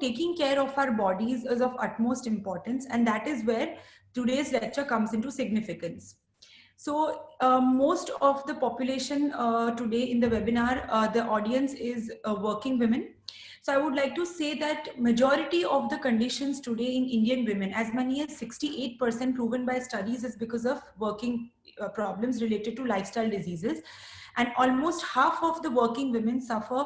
taking care of our bodies is of utmost importance, and that is where today's lecture comes into significance. So most of the population today in the webinar, the audience is working women. So I would like to say that majority of the conditions today in Indian women, as many as 68% proven by studies, is because of working problems related to lifestyle diseases. And almost half of the working women suffer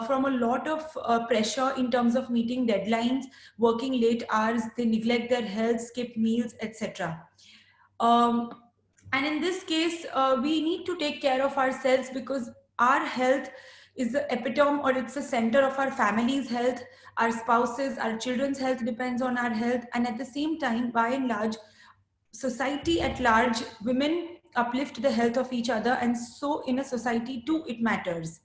from a lot of pressure in terms of meeting deadlines, working late hours, they neglect their health, skip meals, etc. And in this case, we need to take care of ourselves, because our health is the epitome, or it's the center of our family's health. Our spouses, our children's health depends on our health. And at the same time, by and large, society at large, women uplift the health of each other. And so in a society too, it matters.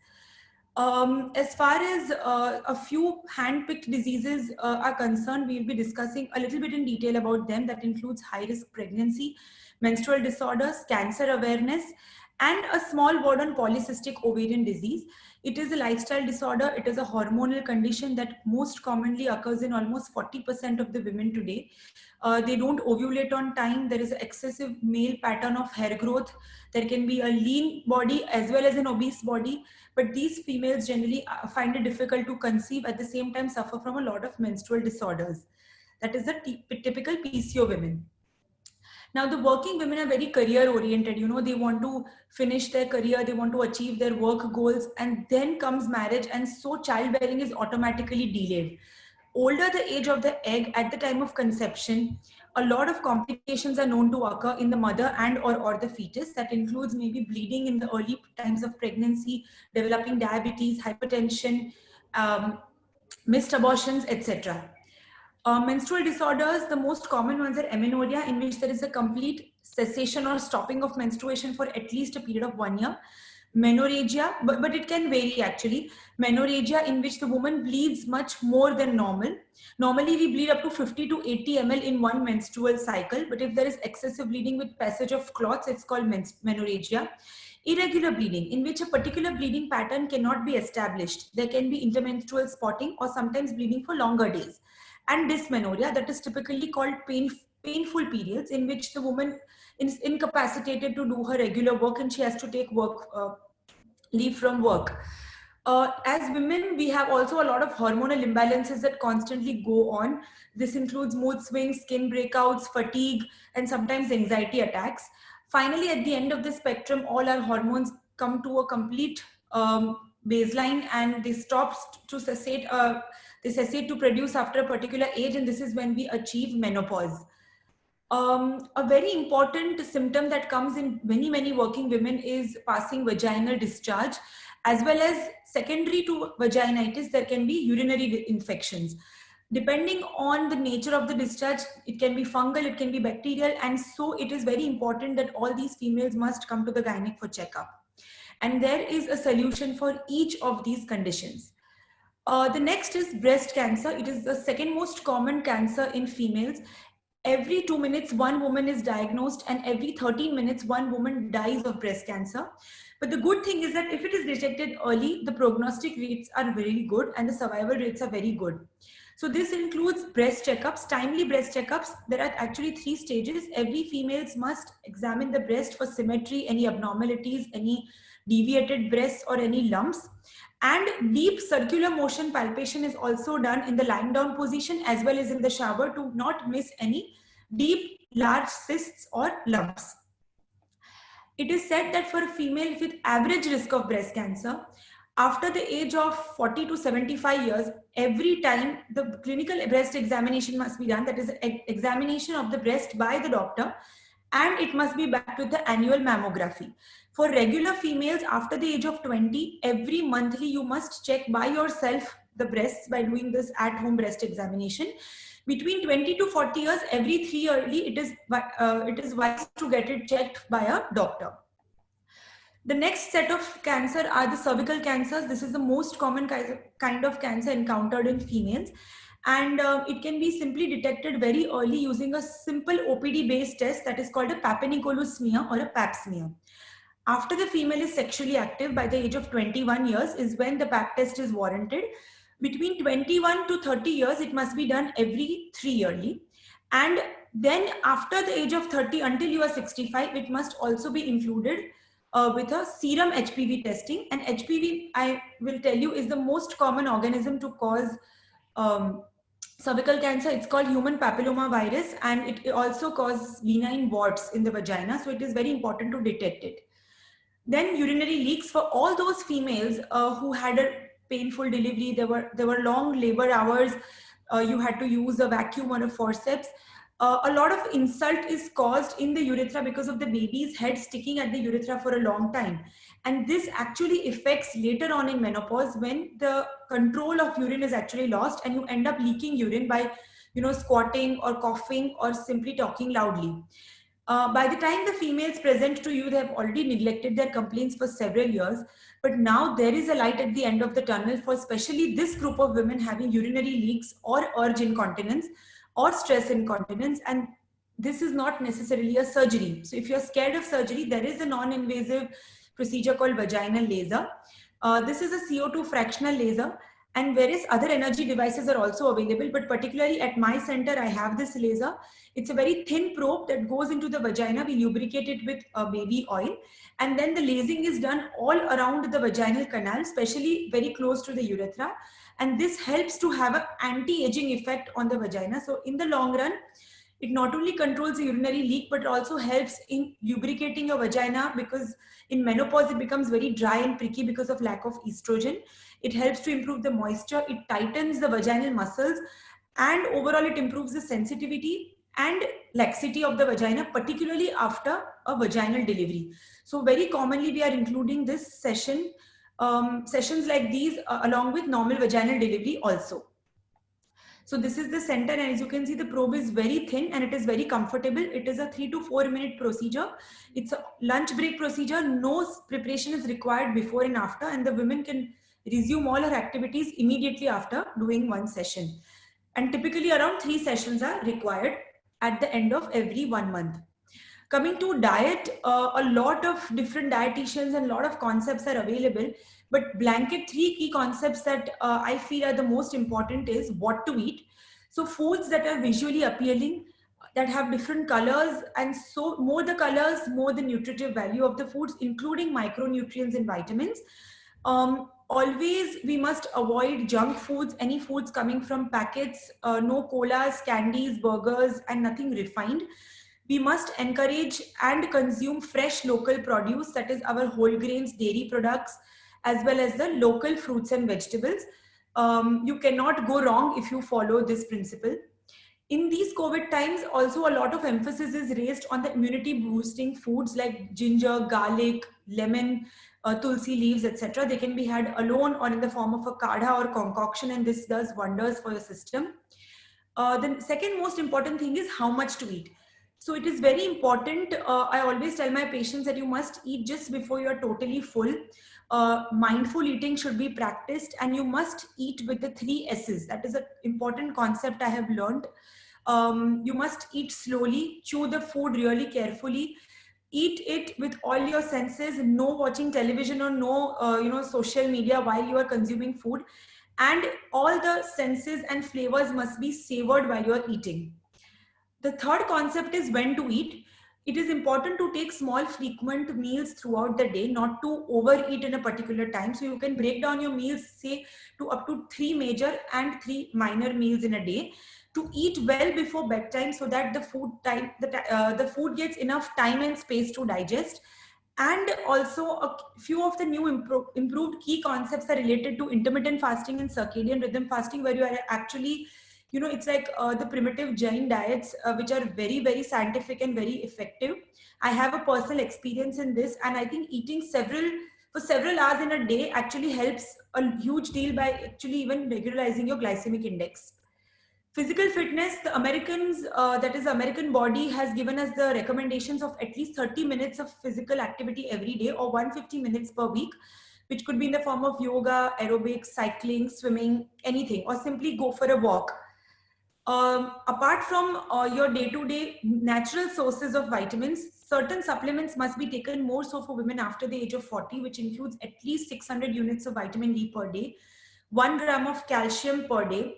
As far as a few hand-picked diseases are concerned, we'll be discussing a little bit in detail about them. That includes high-risk pregnancy, menstrual disorders, cancer awareness, and a small word on polycystic ovarian disease. It is a lifestyle disorder. It is a hormonal condition that most commonly occurs in almost 40% of the women today. They don't ovulate on time. There is an excessive male pattern of hair growth. There can be a lean body as well as an obese body. But these females generally find it difficult to conceive, at the same time suffer from a lot of menstrual disorders. That is the typical PCO women. Now, the working women are very career oriented. You know, they want to finish their career, they want to achieve their work goals, and then comes marriage, and so childbearing is automatically delayed. Older the age of the egg at the time of conception, a lot of complications are known to occur in the mother and or the fetus. That includes maybe bleeding in the early times of pregnancy, developing diabetes, hypertension, missed abortions, etc. Menstrual disorders, the most common ones are amenorrhea, in which there is a complete cessation or stopping of menstruation for at least a period of 1 year. Menorrhagia, but it can vary actually. Menorrhagia, in which the woman bleeds much more than normal. Normally, we bleed up to 50 to 80 ml in one menstrual cycle, but if there is excessive bleeding with passage of clots, it's called menorrhagia. Irregular bleeding, in which a particular bleeding pattern cannot be established. There can be intermenstrual spotting or sometimes bleeding for longer days. And dysmenorrhea, that is typically called painful periods, in which the woman is incapacitated to do her regular work and she has to take leave from work. As women, we have also a lot of hormonal imbalances that constantly go on. This includes mood swings, skin breakouts, fatigue, and sometimes anxiety attacks. Finally, at the end of the spectrum, all our hormones come to a complete baseline, and they stop to cessate. They cessate to produce after a particular age, and this is when we achieve menopause. A very important symptom that comes in many working women is passing vaginal discharge, as well as secondary to vaginitis, there can be urinary infections. Depending on the nature of the discharge, it can be fungal, it can be bacterial, and so it is very important that all these females must come to the gynec for checkup. And there is a solution for each of these conditions. The next is breast cancer. It is the second most common cancer in females. Every 2 minutes, one woman is diagnosed, and every 13 minutes, one woman dies of breast cancer. But the good thing is that if it is detected early, the prognostic rates are very good and the survival rates are very good. So this includes breast checkups, timely breast checkups. There are actually 3 stages. Every females must examine the breast for symmetry, any abnormalities, any deviated breasts or any lumps. And deep circular motion palpation is also done in the lying down position as well as in the shower to not miss any deep, large cysts or lumps. It is said that for a female with average risk of breast cancer, after the age of 40 to 75 years, every time the clinical breast examination must be done, that is examination of the breast by the doctor, and it must be backed with the annual mammography. For regular females after the age of 20, every monthly you must check by yourself the breasts by doing this at-home breast examination. Between 20 to 40 years, every 3 yearly, it is wise to get it checked by a doctor. The next set of cancer are the cervical cancers. This is the most common kind of cancer encountered in females. And it can be simply detected very early using a simple OPD-based test that is called a Pap-Nicolau smear or a Pap smear. After the female is sexually active by the age of 21 years is when the Pap test is warranted. Between 21 to 30 years, it must be done every 3 yearly. And then after the age of 30 until you are 65, it must also be included with a serum HPV testing. And HPV, I will tell you, is the most common organism to cause cervical cancer. It's called human papilloma virus, and it also causes benign warts in the vagina. So it is very important to detect it. Then urinary leaks for all those females who had a painful delivery. There were long labor hours. You had to use a vacuum or a forceps. A lot of insult is caused in the urethra because of the baby's head sticking at the urethra for a long time. And this actually affects later on in menopause, when the control of urine is actually lost and you end up leaking urine by, squatting or coughing or simply talking loudly. By the time the females present to you, they have already neglected their complaints for several years. But now there is a light at the end of the tunnel for especially this group of women having urinary leaks or urge incontinence or stress incontinence. And this is not necessarily a surgery. So if you're scared of surgery, there is a non-invasive procedure called vaginal laser. This is a CO2 fractional laser, and various other energy devices are also available. But particularly at my center, I have this laser. It's a very thin probe that goes into the vagina. We lubricate it with baby oil. And then the lasing is done all around the vaginal canal, especially very close to the urethra. And this helps to have an anti-aging effect on the vagina. So in the long run, it not only controls the urinary leak, but also helps in lubricating your vagina, because in menopause, it becomes very dry and pricky because of lack of estrogen. It helps to improve the moisture. It tightens the vaginal muscles, and overall it improves the sensitivity and laxity of the vagina, particularly after a vaginal delivery. So very commonly we are including this sessions like these along with normal vaginal delivery also. So this is the center, and as you can see, the probe is very thin and it is very comfortable. It is a 3 to 4 minute procedure. It's a lunch break procedure. No preparation is required before and after, and the women can resume all her activities immediately after doing one session. And typically around 3 sessions are required at the end of every 1 month. Coming to diet, a lot of different dietitians and a lot of concepts are available, but blanket 3 key concepts that I feel are the most important is what to eat. So foods that are visually appealing, that have different colors, and so more the colors, more the nutritive value of the foods, including micronutrients and vitamins. Always we must avoid junk foods, any foods coming from packets, no colas, candies, burgers, and nothing refined. We must encourage and consume fresh local produce, that is our whole grains, dairy products, as well as the local fruits and vegetables. You cannot go wrong if you follow this principle. In these COVID times, also a lot of emphasis is raised on the immunity boosting foods like ginger, garlic, lemon, tulsi leaves, etc. They can be had alone or in the form of a kadha or concoction, and this does wonders for your system. The second most important thing is how much to eat. So it is very important. I always tell my patients that you must eat just before you are totally full. Mindful eating should be practiced, and you must eat with the 3 S's. That is an important concept I have learned. You must eat slowly, chew the food really carefully, eat it with all your senses, no watching television or no social media while you are consuming food, and all the senses and flavors must be savored while you are eating. The third concept is when to eat. It is important to take small frequent meals throughout the day, not to overeat in a particular time. So you can break down your meals, say, to up to 3 major and 3 minor meals in a day. To eat well before bedtime so that the the food gets enough time and space to digest. And also a few of the new improved key concepts are related to intermittent fasting and circadian rhythm fasting, where you are actually, it's like the primitive Jain diets, which are very, very scientific and very effective. I have a personal experience in this, and I think eating for several hours in a day actually helps a huge deal by actually even regularizing your glycemic index. Physical fitness, the American body has given us the recommendations of at least 30 minutes of physical activity every day, or 150 minutes per week, which could be in the form of yoga, aerobics, cycling, swimming, anything, or simply go for a walk. Apart from your day-to-day natural sources of vitamins, certain supplements must be taken more so for women after the age of 40, which includes at least 600 units of vitamin D per day. 1 gram of calcium per day,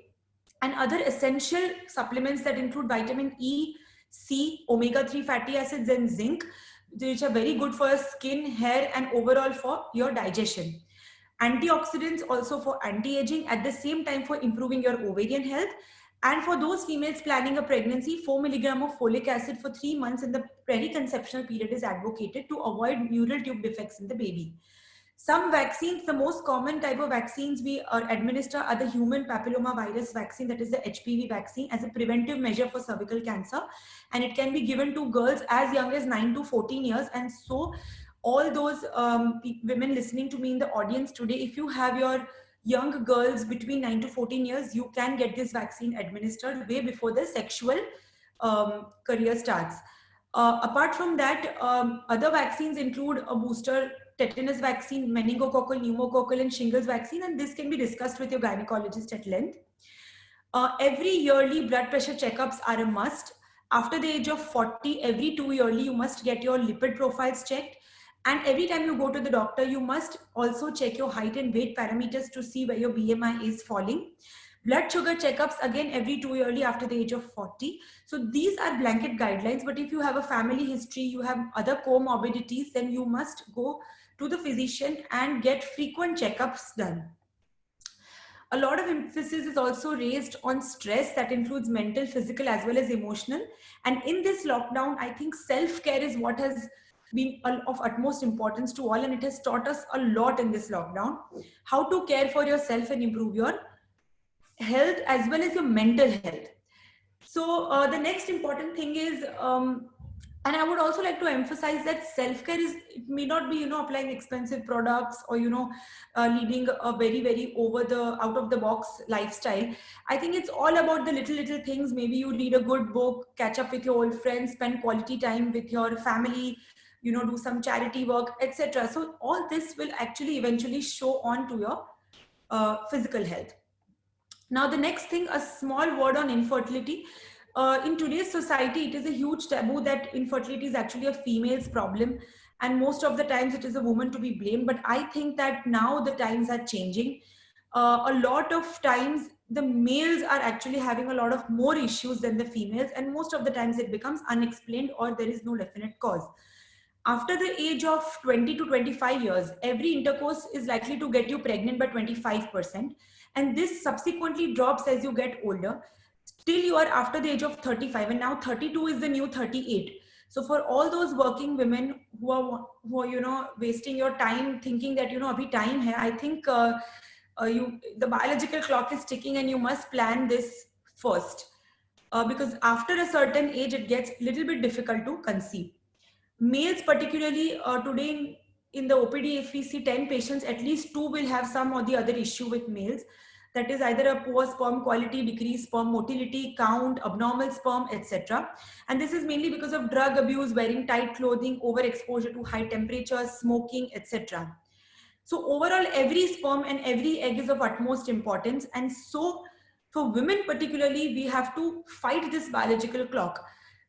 and other essential supplements that include vitamin E, C, omega-3 fatty acids, and zinc, which are very good for your skin, hair, and overall for your digestion. Antioxidants also for anti-aging, at the same time for improving your ovarian health. And for those females planning a pregnancy, 4 milligram of folic acid for 3 months in the periconceptional period is advocated to avoid neural tube defects in the baby. Some vaccines, the most common type of vaccines we administer are the human papilloma virus vaccine, that is the HPV vaccine, as a preventive measure for cervical cancer. And it can be given to girls as young as 9 to 14 years. And so all those women listening to me in the audience today, if you have your young girls between 9 to 14 years, you can get this vaccine administered way before the sexual career starts. Apart from that, other vaccines include a booster tetanus vaccine, meningococcal, pneumococcal, and shingles vaccine, and this can be discussed with your gynecologist at length. Every yearly blood pressure checkups are a must. After the age of 40, every 2 yearly, you must get your lipid profiles checked. And every time you go to the doctor, you must also check your height and weight parameters to see where your BMI is falling. Blood sugar checkups, again, every 2 yearly after the age of 40. So these are blanket guidelines, but if you have a family history, you have other comorbidities, then you must go to the physician and get frequent checkups done. A lot of emphasis is also raised on stress that includes mental, physical, as well as emotional. And in this lockdown, I think self-care is what has been of utmost importance to all, and it has taught us a lot in this lockdown. How to care for yourself and improve your health as well as your mental health. So the next important thing is, and I would also like to emphasize that self-care is, it may not be, applying expensive products or, leading a very, very out of the box lifestyle. I think it's all about the little things. Maybe you read a good book, catch up with your old friends, spend quality time with your family, do some charity work, etc. So all this will actually eventually show on to your physical health. Now, the next thing, a small word on infertility. In today's society, it is a huge taboo that infertility is actually a female's problem. And most of the times it is a woman to be blamed. But I think that now the times are changing. A lot of times the males are actually having a lot of more issues than the females. And most of the times it becomes unexplained or there is no definite cause. After the age of 20 to 25 years, every intercourse is likely to get you pregnant by 25%. And this subsequently drops as you get older. Till you are after the age of 35, and now 32 is the new 38. So for all those working women who are wasting your time thinking that, abhi time hai, I think the biological clock is ticking and you must plan this first. Because after a certain age, it gets a little bit difficult to conceive. Males particularly, today in the OPD, if we see 10 patients, at least 2 will have some or the other issue with males. That is either a poor sperm quality, decreased sperm motility, count, abnormal sperm, etc. And this is mainly because of drug abuse, wearing tight clothing, overexposure to high temperatures, smoking, etc. So overall, every sperm and every egg is of utmost importance. And so for women particularly, we have to fight this biological clock.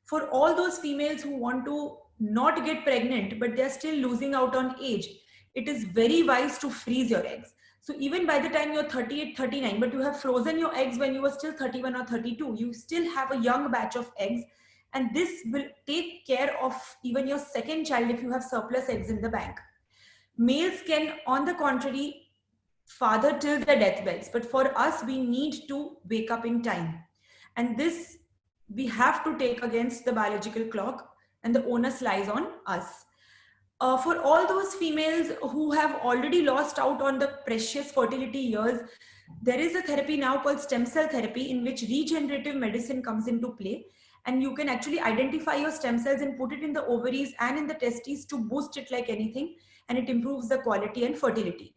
For all those females who want to not get pregnant, but they're still losing out on age, it is very wise to freeze your eggs. So even by the time you're 38, 39, but you have frozen your eggs when you were still 31 or 32, you still have a young batch of eggs. And this will take care of even your second child if you have surplus eggs in the bank. Males can, on the contrary, father till their deathbeds. But for us, we need to wake up in time. And this we have to take against the biological clock, and the onus lies on us. For all those females who have already lost out on the precious fertility years, there is a therapy now called stem cell therapy, in which regenerative medicine comes into play. And you can actually identify your stem cells and put it in the ovaries and in the testes to boost it like anything. And it improves the quality and fertility.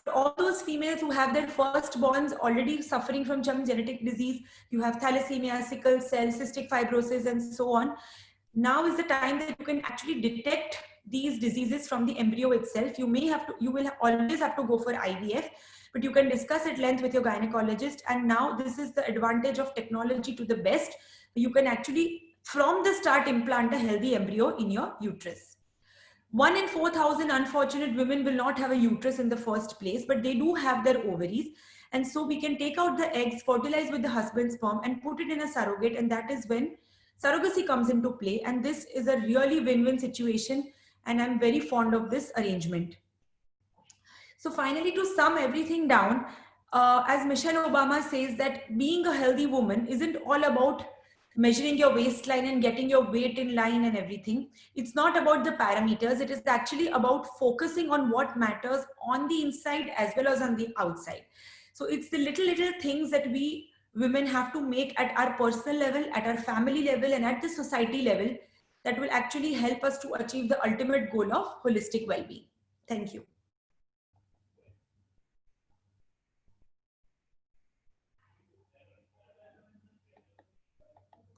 For all those females who have their firstborns already suffering from some genetic disease, you have thalassemia, sickle cell, cystic fibrosis, and so on. Now is the time that you can actually detect these diseases from the embryo itself. You will always have to go for IVF, but you can discuss at length with your gynecologist. And now this is the advantage of technology to the best. You can actually, from the start, implant a healthy embryo in your uterus. 1 in 4,000 unfortunate women will not have a uterus in the first place, but they do have their ovaries. And so we can take out the eggs, fertilize with the husband's sperm, and put it in a surrogate. And that is when surrogacy comes into play. And this is a really win-win situation. And I'm very fond of this arrangement. So finally, to sum everything down, as Michelle Obama says, that being a healthy woman isn't all about measuring your waistline and getting your weight in line and everything. It's not about the parameters. It is actually about focusing on what matters on the inside as well as on the outside. So it's the little things that we women have to make at our personal level, at our family level, and at the society level that will actually help us to achieve the ultimate goal of holistic well-being. Thank you.